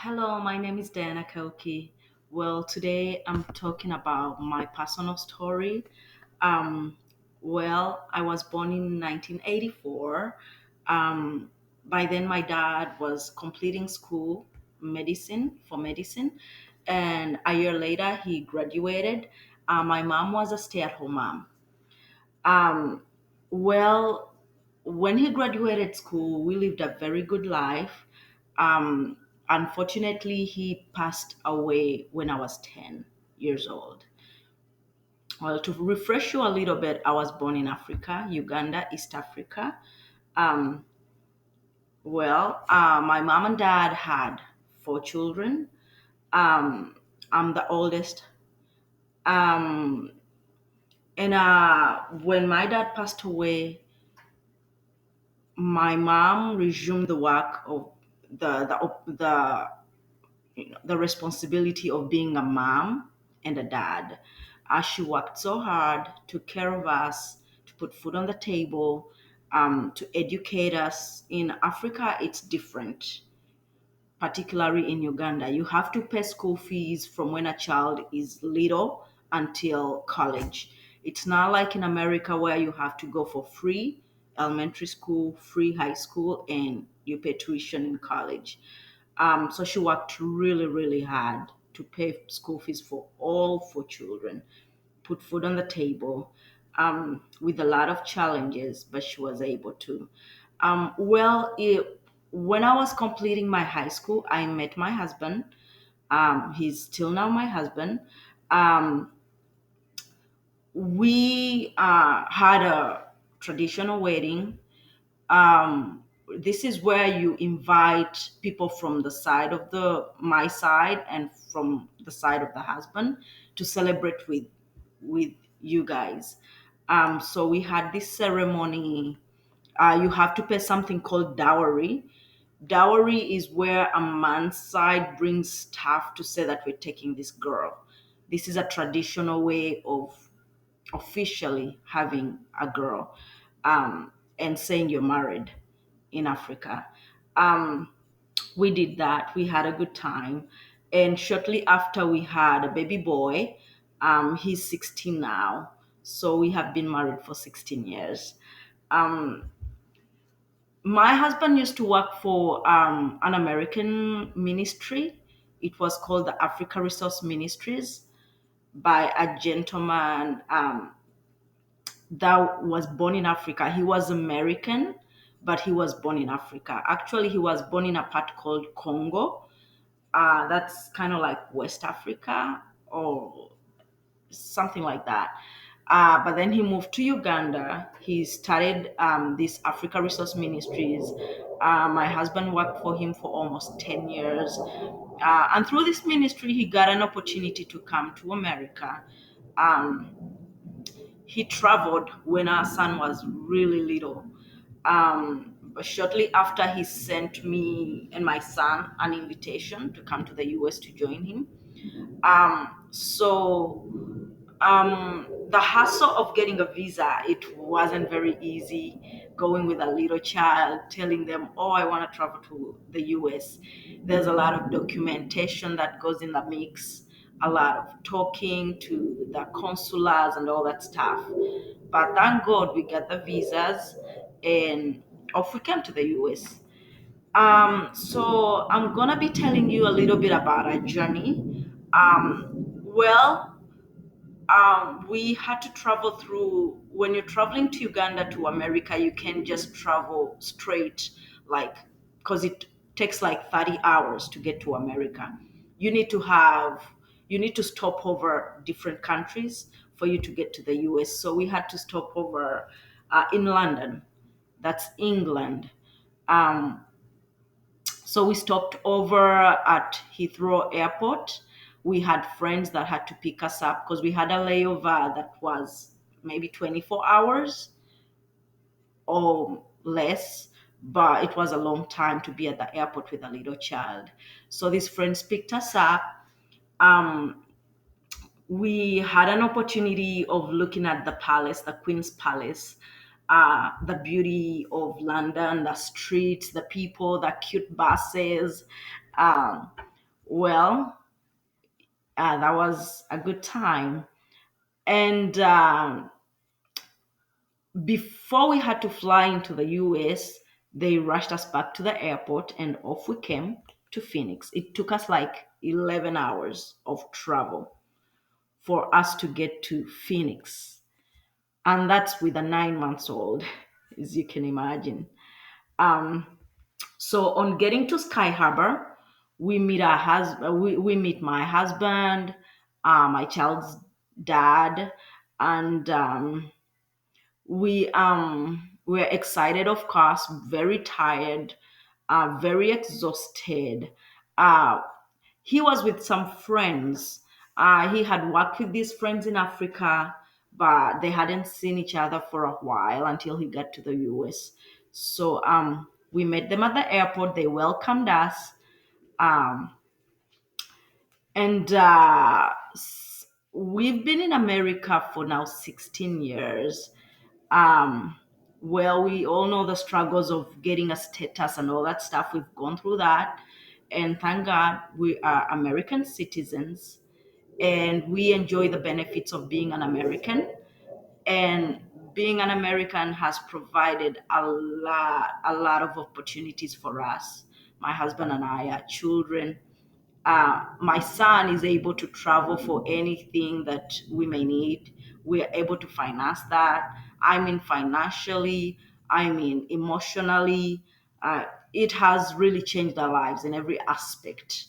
Hello, my name is Diana Koki. Well, today I'm talking about my personal story. Um, I was born in 1984. Um, by then, my dad was completing school medicine, and a year later, he graduated. My mom was a stay-at-home mom. Um, well, when he graduated school, we lived a very good life. Um, Unfortunately, he passed away when I was 10 years old. Well, to refresh you a little bit, I was born in Africa, Uganda, East Africa. Um, my mom and dad had four children. Um, I'm the oldest. Um, and when my dad passed away, my mom resumed the work of the responsibility of being a mom and a dad. She worked so hard, took care of us, to put food on the table, to educate us. In Africa, it's different, particularly in Uganda. You have to pay school fees from when a child is little until college. It's not like in America where you have to go for free elementary school, free high school, and you pay tuition in college. So she worked really, really hard to pay school fees for all four children, put food on the table, with a lot of challenges, but she was able to. When I was completing my high school, I met my husband. He's still now my husband. Um, we had a traditional wedding. This is where you invite people from the side of the my side and from the side of the husband to celebrate with you guys. So we had this ceremony. You have to pay something called dowry. Dowry is where a man's side brings stuff to say that we're taking this girl. This is a traditional way of officially having a girl, and saying you're married in Africa. Um, we did that. We had a good time. And shortly after, we had a baby boy. He's 16 now. So we have been married for 16 years. Um, my husband used to work for an American ministry. It was called the Africa Resource Ministries by a gentleman that was born in Africa. He was American, but he was born in Africa. Actually, he was born in a part called Congo. That's kind of like West Africa or something like that. But then he moved to Uganda. He started this Africa Resource Ministries. My husband worked for him for almost 10 years. And through this ministry, he got an opportunity to come to America. Um, he traveled when our son was really little. But shortly after, he sent me and my son an invitation to come to the US to join him. The hassle of getting a visa, it wasn't very easy going with a little child, telling them, oh, I want to travel to the US. There's a lot of documentation that goes in the mix, a lot of talking to the consulars and all that stuff. But thank God we got the visas and off we came to the US. So I'm gonna be telling you a little bit about our journey. Um, well, we had to travel through. When you're traveling to Uganda to America, you can just travel straight, like, because it takes like 30 hours to get to America. You need to have, you need to stop over different countries for you to get to the US. So we had to stop over in London, that's England. Um, so we stopped over at Heathrow Airport. We had friends that had to pick us up because we had a layover that was maybe 24 hours or less, but it was a long time to be at the airport with a little child. So these friends picked us up. Um, we had an opportunity of looking at the palace, the Queen's Palace, the beauty of London, the streets, the people, the cute buses. Um, Well, that was a good time. And before we had to fly into the US, they rushed us back to the airport and off we came to Phoenix. It took us like 11 hours of travel for us to get to Phoenix. And that's with a 9 months old, as you can imagine. Um, so on getting to Sky Harbor, we meet my husband, my child's dad, and we're excited, of course, very tired, very exhausted. uh he was with some friends. He had worked with these friends in Africa, but they hadn't seen each other for a while until he got to the US. So we met them at the airport. They welcomed us. um and we've been in America for now 16 years. um well, we all know the struggles of getting a status and all that stuff. We've gone through that, and thank God we are American citizens, and we enjoy the benefits of being an American. And being an American has provided a lot of opportunities for us, my husband and I, our children. My son is able to travel for anything that we may need. We are able to finance that. I mean, financially, I mean, emotionally. It has really changed our lives in every aspect.